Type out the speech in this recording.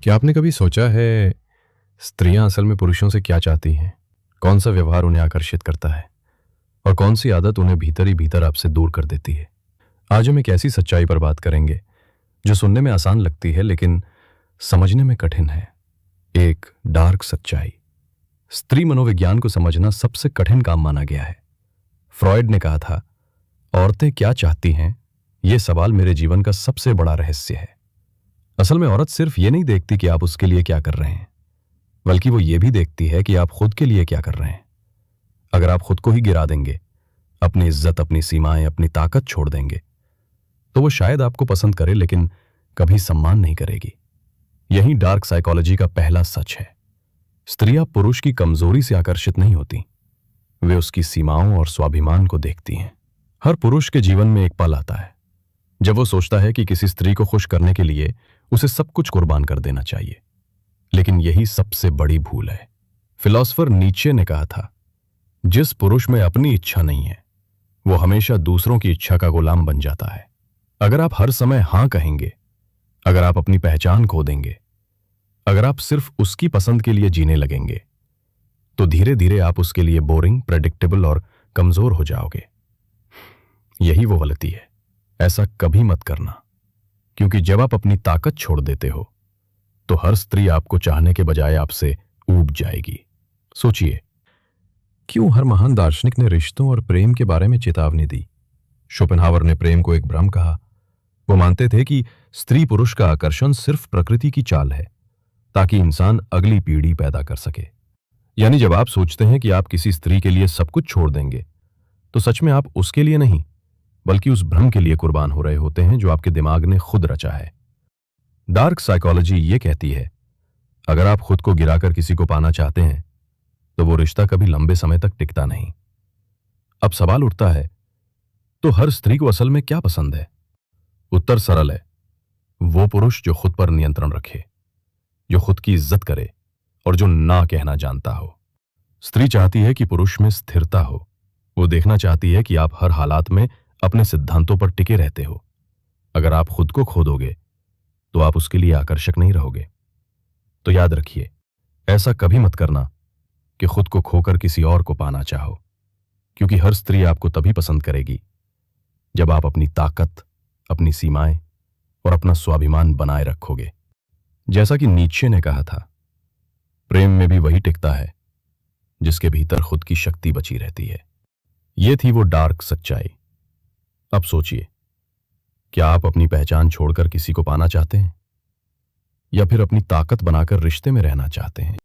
क्या आपने कभी सोचा है स्त्रियां असल में पुरुषों से क्या चाहती हैं? कौन सा व्यवहार उन्हें आकर्षित करता है और कौन सी आदत उन्हें भीतर ही भीतर आपसे दूर कर देती है? आज हम एक ऐसी सच्चाई पर बात करेंगे जो सुनने में आसान लगती है लेकिन समझने में कठिन है। एक डार्क सच्चाई। स्त्री मनोविज्ञान को समझना सबसे कठिन काम माना गया है। फ्रॉयड ने कहा था, औरतें क्या चाहती हैं, यह सवाल मेरे जीवन का सबसे बड़ा रहस्य है। असल में औरत सिर्फ ये नहीं देखती कि आप उसके लिए क्या कर रहे हैं, बल्कि वो ये भी देखती है कि आप खुद के लिए क्या कर रहे हैं। अगर आप खुद को ही गिरा देंगे, अपनी इज्जत, अपनी सीमाएं, अपनी ताकत छोड़ देंगे, तो वो शायद आपको पसंद करे लेकिन कभी सम्मान नहीं करेगी। यही डार्क साइकोलॉजी का पहला सच है। स्त्रियां पुरुष की कमजोरी से आकर्षित नहीं होती, वे उसकी सीमाओं और स्वाभिमान को देखती हैं। हर पुरुष के जीवन में एक पल आता है जब वो सोचता है कि किसी स्त्री को खुश करने के लिए उसे सब कुछ कुर्बान कर देना चाहिए। लेकिन यही सबसे बड़ी भूल है। फिलॉसफर नीचे ने कहा था, जिस पुरुष में अपनी इच्छा नहीं है वो हमेशा दूसरों की इच्छा का गुलाम बन जाता है। अगर आप हर समय हां कहेंगे, अगर आप अपनी पहचान खो देंगे, अगर आप सिर्फ उसकी पसंद के लिए जीने लगेंगे, तो धीरे धीरे आप उसके लिए बोरिंग, प्रेडिक्टेबल और कमजोर हो जाओगे। यही वो गलती है। ऐसा कभी मत करना, क्योंकि जब आप अपनी ताकत छोड़ देते हो तो हर स्त्री आपको चाहने के बजाय आपसे ऊब जाएगी। सोचिए, क्यों हर महान दार्शनिक ने रिश्तों और प्रेम के बारे में चेतावनी दी? शोपेनहावर ने प्रेम को एक भ्रम कहा। वो मानते थे कि स्त्री पुरुष का आकर्षण सिर्फ प्रकृति की चाल है ताकि इंसान अगली पीढ़ी पैदा कर सके। यानी जब आप सोचते हैं कि आप किसी स्त्री के लिए सब कुछ छोड़ देंगे, तो सच में आप उसके लिए नहीं बल्कि उस भ्रम के लिए कुर्बान हो रहे होते हैं जो आपके दिमाग ने खुद रचा है। डार्क साइकोलॉजी ये कहती है, अगर आप खुद को गिराकर किसी को पाना चाहते हैं तो वो रिश्ता कभी लंबे समय तक टिकता नहीं। अब सवाल उठता है, तो हर स्त्री को असल में क्या पसंद है? उत्तर सरल है, वो पुरुष जो खुद पर नियंत्रण रखे, जो खुद की इज्जत करे और जो ना कहना जानता हो। स्त्री चाहती है कि पुरुष में स्थिरता हो। वो देखना चाहती है कि आप हर हालात में अपने सिद्धांतों पर टिके रहते हो। अगर आप खुद को खो दोगे तो आप उसके लिए आकर्षक नहीं रहोगे। तो याद रखिए, ऐसा कभी मत करना कि खुद को खोकर किसी और को पाना चाहो, क्योंकि हर स्त्री आपको तभी पसंद करेगी जब आप अपनी ताकत, अपनी सीमाएं और अपना स्वाभिमान बनाए रखोगे। जैसा कि नीचे ने कहा था, प्रेम में भी वही टिकता है जिसके भीतर खुद की शक्ति बची रहती है। यह थी वो डार्क सच्चाई। अब सोचिए, क्या आप अपनी पहचान छोड़कर किसी को पाना चाहते हैं या फिर अपनी ताकत बनाकर रिश्ते में रहना चाहते हैं?